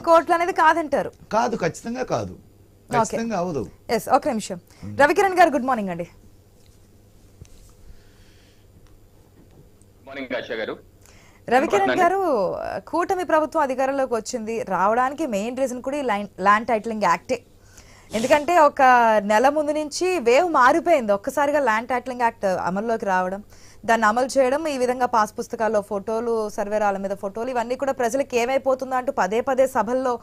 కోట్లు అనేది కాదంటారు? కాదు, ఖచ్చితంగా కాదు, ఖచ్చితంగా అవదు. ఒక నిమిషం. రవికిరణ్ గారు గుడ్ మార్నింగ్ అండి. మార్నింగ్ ఆశా గారు. రవికిరణ్ గారు, కూటమి ప్రభుత్వం అధికారంలోకి వచ్చింది రావడానికి మెయిన్ రీజన్ కూడా ఈ ల్యాండ్ టైటిలింగ్ యాక్టే. ఎందుకంటే ఒక నెల ముందు నుంచి వేవ్ మారిపోయింది. ఒక్కసారిగా ల్యాండ్ టైటిలింగ్ యాక్ట్ అమల్లోకి రావడం, దాన్ని అమలు చేయడం, ఈ విధంగా పాస్ పుస్తకాల్లో ఫోటోలు, సర్వేరాల మీద ఫోటోలు, ఇవన్నీ కూడా ప్రజలకు ఏమైపోతుందో అంటూ పదే పదే సభల్లో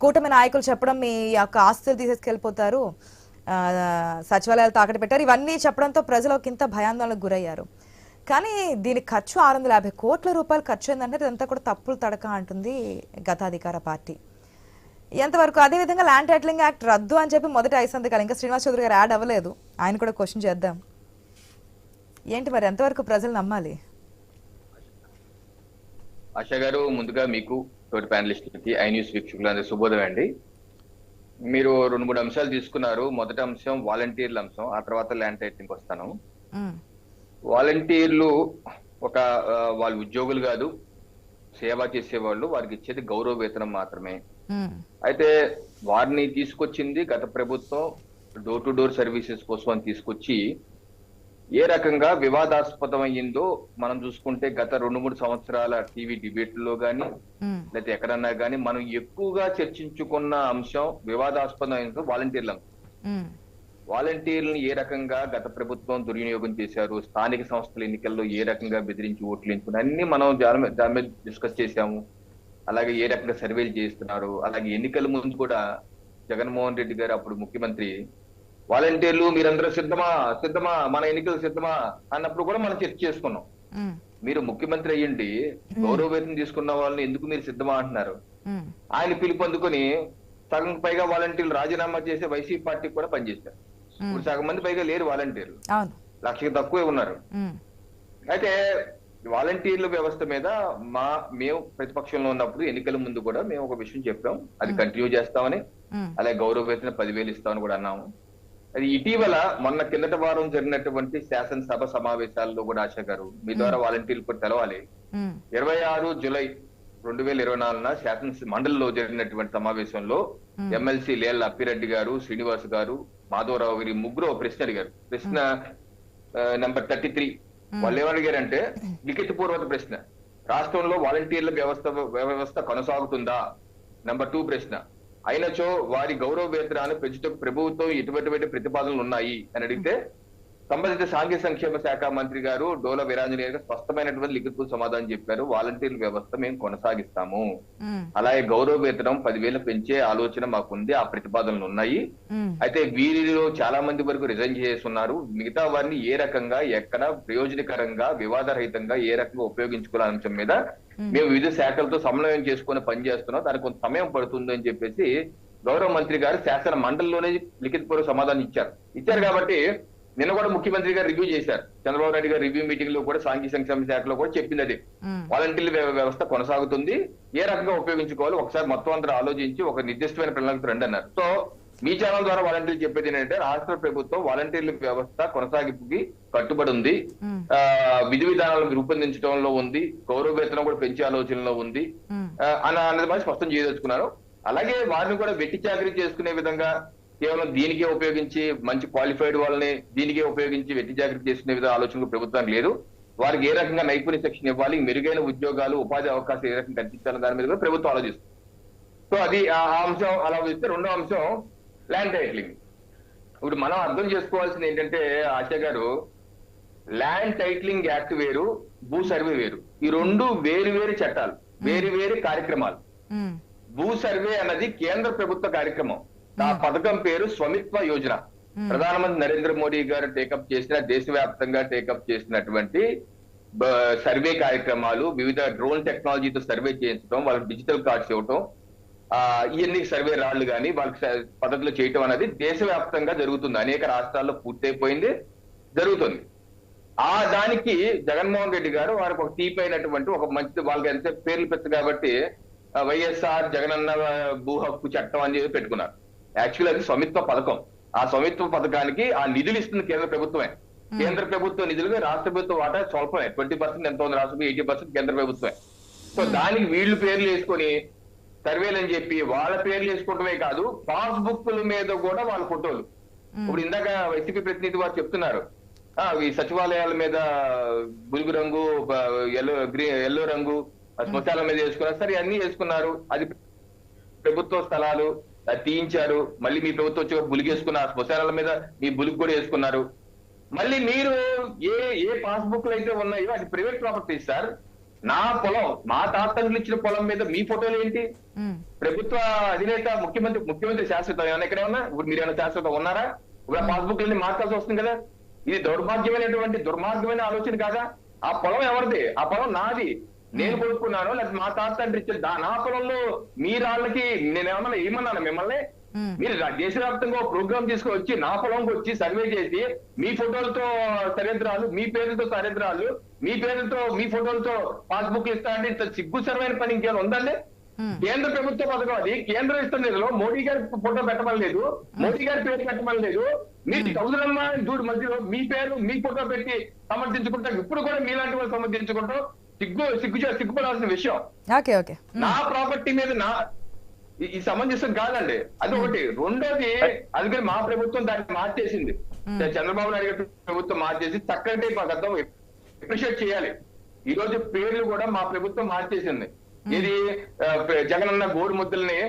కూటమి నాయకులు చెప్పడం, మీ యొక్క ఆస్తులు తీసేసుకెళ్ళిపోతారు, సచివాలయాలు తాకట్టు పెట్టారు, ఇవన్నీ చెప్పడంతో ప్రజలు ఒక ఇంత భయాందోళనకు గురయ్యారు. కానీ దీనికి ఖర్చు 650 కోట్ల రూపాయలు ఖర్చు అయిందంటే ఇదంతా కూడా తప్పులు తడక అంటుంది గత అధికార పార్టీ. ఎంతవరకు? అదేవిధంగా ల్యాండ్ టైటిలింగ్ యాక్ట్ రద్దు అని చెప్పి మొదటి 5 సంతకాలు, ఇంకా శ్రీనివాస్ చౌదరి గారు యాడ్ అవ్వలేదు, ఆయన కూడా క్వశ్చన్ చేద్దాం. ఏంటి మరి, ఎంతవరకు ప్రజలు నమ్మాలి? ఆశా గారు, ముందుగా మీకు తోటి ప్యానలిస్టులకి, ఐ న్యూస్ వీక్షకులందరూ శుభోదయం అండి. మీరు 2-3 అంశాలు తీసుకున్నారు. మొదటి అంశం వాలంటీర్ల అంశం, ఆ తర్వాత ల్యాండ్ టైటిలింగ్ వస్తాను. వాలంటీర్లు వాళ్ళు ఉద్యోగులు కాదు, సేవ చేసేవాళ్ళు, వారికి ఇచ్చేది గౌరవ వేతనం మాత్రమే. అయితే వారిని తీసుకొచ్చింది గత ప్రభుత్వం డోర్ టు డోర్ సర్వీసెస్ కోసం అని తీసుకొచ్చి ఏ రకంగా వివాదాస్పదం అయ్యిందో మనం చూసుకుంటే గత 2-3 సంవత్సరాల టీవీ డిబేట్లో గానీ లేకపోతే ఎక్కడన్నా గానీ మనం ఎక్కువగా చర్చించుకున్న అంశం వివాదాస్పదం అయిందో వాలంటీర్ల అంశం. వాలంటీర్లను ఏ రకంగా గత ప్రభుత్వం దుర్వినియోగం చేశారు, స్థానిక సంస్థల ఎన్నికల్లో ఏ రకంగా బెదిరించి ఓట్లు ఎంచుకుని అన్ని మనం దాని మీద డిస్కస్ చేశాము. అలాగే ఏ రకంగా సర్వేలు చేస్తున్నారు, అలాగే ఎన్నికల ముందు కూడా జగన్మోహన్ రెడ్డి గారు అప్పుడు ముఖ్యమంత్రి వాలంటీర్లు మీరందరూ సిద్ధమా మన ఎన్నికలు సిద్ధమా అన్నప్పుడు కూడా మనం చర్చ చేసుకున్నాం. మీరు ముఖ్యమంత్రి అయ్యండి, గౌరవ వేతనం తీసుకున్న వాళ్ళని ఎందుకు మీరు సిద్ధమా అంటున్నారు? ఆయన పిలుపు అందుకొని సగం పైగా వాలంటీర్లు రాజీనామా చేసే వైసీపీ పార్టీకి కూడా పనిచేశారు. ఇప్పుడు సగం మంది పైగా లేరు వాలంటీర్లు, 1,00,000 తక్కువే ఉన్నారు. అయితే వాలంటీర్ల వ్యవస్థ మీద మేము ప్రతిపక్షంలో ఉన్నప్పుడు ఎన్నికల ముందు కూడా మేము ఒక విషయం చెప్పాం, అది కంటిన్యూ చేస్తామని, అలాగే గౌరవ వేతనం 10,000 ఇస్తామని కూడా అన్నాము. అది ఇటీవల మొన్న కిందటి వారం జరిగినటువంటి శాసనసభ సమావేశాల్లో కూడా ఆశా గారు మీ ద్వారా వాలంటీర్లు కూడా తెలవాలి. 26 జూలై 2024 శాసన మండలిలో జరిగినటువంటి సమావేశంలో ఎమ్మెల్సీ లేళ్ల అప్పిరెడ్డి గారు, శ్రీనివాస్ గారు, మాధవరావు గారి ముగ్గురు ప్రశ్న అడిగారు. ప్రశ్న నెంబర్ 33. వాళ్ళు ఏమడిగారంటే లిఖితపూర్వక ప్రశ్న, రాష్ట్రంలో వాలంటీర్ల వ్యవస్థ కొనసాగుతుందా? నెంబర్ 2 ప్రశ్న, అయినచో వారి గౌరవ వేతనాన్ని పెంచుటకు ప్రభుత్వం ఎటువంటి ప్రతిపాదనలు ఉన్నాయి అని అడిగితే సంబంధిత సాంఘిక సంక్షేమ శాఖ మంత్రి గారు డోల వీరాంజనేయ గారు స్పష్టమైనటువంటి లిఖిత సమాధానం చెప్పారు. వాలంటీర్ల వ్యవస్థ మేము కొనసాగిస్తాము, అలాగే గౌరవ వేతనం 10,000 పెంచే ఆలోచన మాకుంది, ఆ ప్రతిపాదనలు ఉన్నాయి. అయితే వీరిలో చాలా మంది వరకు రిజైన్ చేస్తున్నారు. మిగతా వారిని ఏ రకంగా, ఎక్కడ ప్రయోజనకరంగా, వివాదరహితంగా ఏ రకంగా ఉపయోగించుకోవాలనే అంశం మీద మేము వివిధ శాఖలతో సమన్వయం చేసుకుని పనిచేస్తున్నాం, దానికి కొంత సమయం పడుతుంది అని చెప్పేసి గౌరవ మంత్రి గారు శాసన మండలిలోనే లిఖితపూర్వక సమాధానం ఇచ్చారు. కాబట్టి నిన్న కూడా ముఖ్యమంత్రి గారు రివ్యూ చేశారు. చంద్రబాబు నాయుడు గారు రివ్యూ మీటింగ్ లో కూడా సాంఘిక సంక్షేమ శాఖలో కూడా చెప్పింది అది, వాలంటీర్ల వ్యవస్థ కొనసాగుతుంది, ఏ రకంగా ఉపయోగించుకోవాలి ఒకసారి మొత్తం అందరూ ఆలోచించి ఒక నిర్దిష్టమైన ప్రణాళిక రండి అన్నారు. సో మీ ఛానల్ ద్వారా వాలంటీర్లు చెప్పేది ఏంటంటే రాష్ట్ర ప్రభుత్వం వాలంటీర్ల వ్యవస్థ కొనసాగింపుకి కట్టుబడి ఉంది, విధి విధానాలను రూపొందించడంలో ఉంది, గౌరవ వేతనం కూడా పెంచే ఆలోచనలో ఉంది అన్నది మరి స్పష్టం చేయదలుచుకున్నారు. అలాగే వారిని కూడా వెట్టి చాకరీ చేసుకునే విధంగా కేవలం దీనికే ఉపయోగించి మంచి క్వాలిఫైడ్ వాళ్ళని దీనికే ఉపయోగించి వెట్టి జాగ్రత్త చేసుకునే విధంగా ఆలోచన ప్రభుత్వానికి లేదు. వారికి ఏ రకంగా నైపుణ్య శిక్షణ ఇవ్వాలి, మెరుగైన ఉద్యోగాలు, ఉపాధి అవకాశాలు ఏ రకంగా కల్పించాలని దాని మీద కూడా ప్రభుత్వం ఆలోచిస్తుంది. సో అది ఆ అంశం అలా చూస్తే రెండో అంశం ల్యాండ్ టైటిలింగ్. ఇప్పుడు మనం అర్థం చేసుకోవాల్సింది ఏంటంటే ఆశా గారు, ల్యాండ్ టైటిలింగ్ యాక్ట్ వేరు, భూ సర్వే వేరు. ఈ రెండు వేరు చట్టాలు, వేరు కార్యక్రమాలు. భూ సర్వే అన్నది కేంద్ర ప్రభుత్వ కార్యక్రమం. ఆ పథకం పేరు స్వమిత్వ యోజన. ప్రధానమంత్రి నరేంద్ర మోడీ గారు టేకప్ చేసిన, దేశవ్యాప్తంగా టేకప్ చేసినటువంటి సర్వే కార్యక్రమాలు, వివిధ డ్రోన్ టెక్నాలజీతో సర్వే చేయించడం, వాళ్ళకి డిజిటల్ కార్డ్స్ ఇవ్వటం, ఇవన్నీ సర్వే రాళ్లు కానీ వాళ్ళకి పద్ధతులు చేయటం అనేది దేశవ్యాప్తంగా జరుగుతుంది. అనేక రాష్ట్రాల్లో పూర్తయిపోయింది, జరుగుతుంది. దానికి జగన్మోహన్ రెడ్డి గారు వారికి ఒక తీపి అయినటువంటి ఒక మంచి, వాళ్ళకి ఎంత పేర్లు పెట్టు కాబట్టి వైఎస్ఆర్ జగనన్న భూ హక్కు చట్టం అని చెప్పి పెట్టుకున్నారు. యాక్చువల్ అది స్వమిత్వ పథకం. ఆ స్వమిత్వ పథకానికి ఆ నిధులు ఇస్తుంది కేంద్ర ప్రభుత్వమే. కేంద్ర ప్రభుత్వ నిధులు రాష్ట్ర ప్రభుత్వ వాటా స్వల్పమే, 20% ఎంత ఉంది రాష్ట్రం, 80% కేంద్ర ప్రభుత్వమే. సో దానికి వీళ్ళు పేర్లు వేసుకొని సర్వేలు అని చెప్పి వాళ్ళ పేర్లు వేసుకోవటమే కాదు, పాస్బుక్ల మీద కూడా వాళ్ళ ఫోటోలు. ఇప్పుడు ఇందాక వైసీపీ ప్రతినిధి వారు చెప్తున్నారు, ఈ సచివాలయాల మీద బులుగు రంగు, ఎల్లో రంగు శ్మశాల మీద వేసుకున్నారు. సరే అన్ని వేసుకున్నారు, అది ప్రభుత్వ స్థలాలు, అది తీయించారు. మళ్ళీ మీ ప్రభుత్వం వచ్చి బులిగేసుకున్నారు, శ్మశానాల మీద మీ బులుగు కూడా వేసుకున్నారు. మళ్ళీ మీరు ఏ పాస్బుక్లు అయితే ఉన్నాయో అది ప్రైవేట్ ప్రాపర్టీ సార్. నా పొలం, మా తాతలు ఇచ్చిన పొలం మీద మీ ఫోటోలు ఏంటి? ప్రభుత్వ అధినేత ముఖ్యమంత్రి శాశ్వతం ఏమైనా ఇక్కడే ఉన్నా? ఇప్పుడు మీరు ఏమైనా శాశ్వతం ఉన్నారా? ఇప్పుడు ఆ పాస్బుక్ అన్ని మార్చాల్సి వస్తుంది కదా. ఇది దుర్మార్గమైన ఆలోచన కాదా? ఆ పొలం ఎవరిది? ఆ పొలం నాది, నేను కొనుక్కున్నాను, లేకపోతే మా తాత తండ్రి ఇచ్చిన నా పొలంలో మీరాళ్ళకి నేనేమన్నా ఏమన్నాను మిమ్మల్ని? మీరు దేశవ్యాప్తంగా ప్రోగ్రామ్ తీసుకొచ్చి నా పొలంకి వచ్చి సర్వే చేసి మీ ఫోటోలతో సరిహద్దురాలు, మీ పేరుతో సరిహద్దురాలు, మీ పేరుతో మీ ఫోటోలతో పాస్బుక్ ఇస్తా అంటే ఇంత సిగ్గుసరమైన పని ఇంకేమైనా ఉందండి? కేంద్ర ప్రభుత్వ పథకం అది. కేంద్రం ఇస్తున్న నిధులు మోడీ గారి ఫోటో పెట్టమని లేదు, మోడీ గారి పేరు పెట్టమని లేదు. మీరు చౌదరమ్మ దూడు మధ్యలో మీ పేరు మీ ఫోటో పెట్టి సమర్థించుకుంటారు. ఇప్పుడు కూడా మీలాంటి వాళ్ళు సమర్థించుకుంటాం. సిగ్గుపడాల్సిన విషయం. నా ప్రాపర్టీ మీద ఈ సమంజసం కాదండి. అది ఒకటి. రెండోది, అందుకని మా ప్రభుత్వం దాన్ని మార్చేసింది. చంద్రబాబు నాయుడు గారి ప్రభుత్వం మార్చేసి చక్కటి మాకు అర్థం అప్రిషియేట్ చేయాలి. ఈ రోజు పేర్లు కూడా మా ప్రభుత్వం మార్చేసింది. ఇది జగనన్న గోరు ముద్దల్ని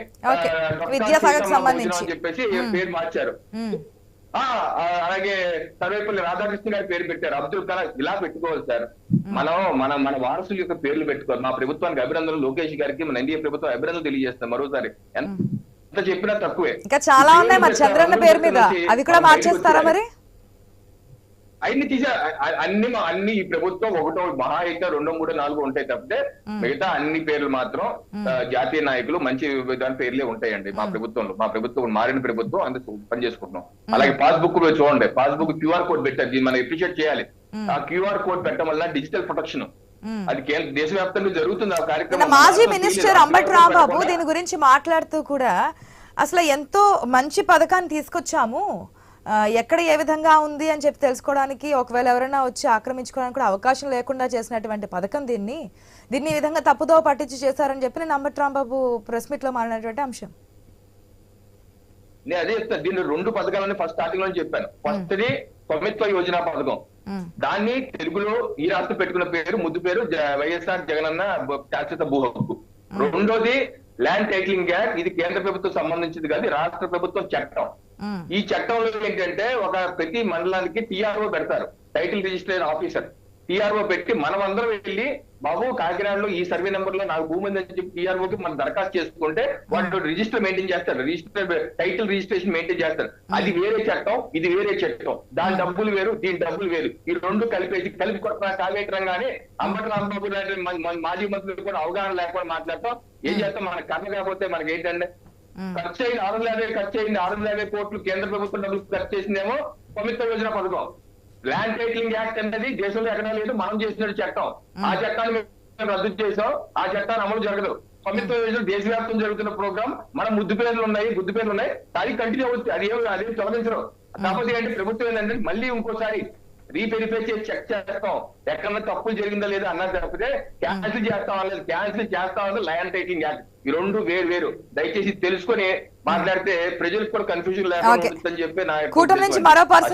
అని చెప్పేసి పేరు మార్చారు. అలాగే సర్వేపల్లి రాధాకృష్ణ గారి పేరు పెట్టారు, అబ్దుల్ కలాం. ఇలా పెట్టుకోవాలి సార్. మన వారసుల యొక్క పేర్లు పెట్టుకోవాలి. మా ప్రభుత్వానికి అభినందనలు. లోకేష్ గారికి మన ఎన్డీఏ ప్రభుత్వం అభినందనలు తెలియజేస్తాం. మరోసారి ఎంత చెప్పినా తక్కువే. ఇంకా చాలా ఉన్నాయి మరి చంద్రన్న పేరు మీద, అవి కూడా మార్చేస్తారా మరి? అన్ని ఈ ప్రభుత్వం ఒకటో మహా అయితే 2, 3, 4 ఉంటాయి తప్పితే మిగతా అన్ని పేర్లు మాత్రం జాతీయ నాయకులు మంచి దాని పేర్లే ఉంటాయండి మా ప్రభుత్వంలో. మా ప్రభుత్వం మారిన ప్రభుత్వం అందుకు పని చేసుకుంటున్నాం. అలాగే పాస్బుక్ చూడండి, పాస్బుక్ క్యూఆర్ కోడ్ పెట్టారు. దీన్ని మనం అప్రిషియేట్ చేయాలి. ఆ క్యూఆర్ కోడ్ పెట్టడం వల్ల డిజిటల్ ప్రొటెక్షన్ అది దేశవ్యాప్తంగా జరుగుతుంది. ఆ కార్యక్రమం మాజీ మినిస్టర్ అంబటి రాంబాబు దీని గురించి మాట్లాడుతూ కూడా అసలు ఎంతో మంచి పథకాన్ని తీసుకొచ్చాము, ఎక్కడ ఏ విధంగా ఉంది అని చెప్పి తెలుసుకోవడానికి ఒకవేళ ఎవరైనా వచ్చి ఆక్రమించుకోవడానికి కూడా అవకాశం లేకుండా చేసినటువంటి పథకం దీన్ని ఈ విధంగా తప్పుదో పట్టించి చేశారని చెప్పి నేను అంబటి రాంబాబు ప్రెస్ మీట్ లో మాట్లాడినటువంటి అంశం. నేను అదే చెప్తాను. దీన్ని 2 పథకాలని ఫస్ట్ స్టార్టింగ్ లో చెప్పాను. ఫస్ట్ది స్వామిత్వ యోజన పథకం. దాన్ని తెలుగులో ఈ రాష్ట్రం పెట్టుకున్న పేరు, ముద్దు పేరు వైఎస్ఆర్ జగనన్న శాశ్వత భూ హక్కు. రెండోది ల్యాండ్ టైటిలింగ్ యాక్ట్. ఇది కేంద్ర ప్రభుత్వం సంబంధించింది కాదు, రాష్ట్ర ప్రభుత్వం చట్టం. ఈ చట్టంలో ఏంటంటే ప్రతి మండలానికి టీఆర్ఓ పెడతారు, టైటిల్ రిజిస్ట్రేషన్ ఆఫీసర్. టీఆర్ఓ పెట్టి మనం అందరం వెళ్ళి బాబు కాకినాడలో ఈ సర్వే నెంబర్ లో నాకు భూమి ఉందని చెప్పి టీఆర్ఓకి మనం దరఖాస్తు చేసుకుంటే వాళ్ళు రిజిస్టర్ మెయింటైన్ చేస్తారు, టైటిల్ రిజిస్ట్రేషన్ మెయింటైన్ చేస్తారు. అది వేరే చట్టం, ఇది వేరే చట్టం. దాని డబ్బులు వేరు, దీని డబ్బులు వేరు. ఈ 2 కలిపి కొట్టిన కావేయటంగానే అంబటి రాంబాబు మాజీ మంత్రులు కూడా అవగాహన లేకుండా మాట్లాడతాం. ఏం చేస్తాం? మనకు కథ కాకపోతే మనకి ఏంటంటే ఖర్చు అయింది 650 కోట్లు కేంద్ర ప్రభుత్వం డబ్బులు ఖర్చు చేసిందేమో స్వామిత్వ యోజన పథకం. ల్యాండ్ టైటిలింగ్ యాక్ట్ అనేది దేశంలో ఎక్కడా లేదు, మనం చేసిన చట్టం. ఆ చట్టాన్ని మేము రద్దు చేసాం, ఆ చట్టాన్ని అమలు జరగదు. స్వామిత్వ యోజన దేశవ్యాప్తం జరుగుతున్న ప్రోగ్రామ్. మన గుద్దు పేర్లు ఉన్నాయి, అది కంటిన్యూ అవుతుంది. అదేం తొలగించరు. కాకపోతే అంటే ప్రభుత్వం ఏంటంటే మళ్ళీ ఇంకోసారి రీవెరిఫై చేసి చెక్ చేస్తాం, ఎక్కడన్నా తప్పులు జరిగిందా లేదా అన్నది తప్పితే క్యాన్సిల్ చేస్తాం ల్యాండ్ టైటిలింగ్ యాక్ట్. ఈ 2 వేరు. దయచేసి తెలుసుకొని మాట్లాడితే ప్రజలకు కూడా కన్ఫ్యూజన్ లేకుండా ఉంటుందని చెప్పి నా కూటమి నుంచి మరో పర్సన్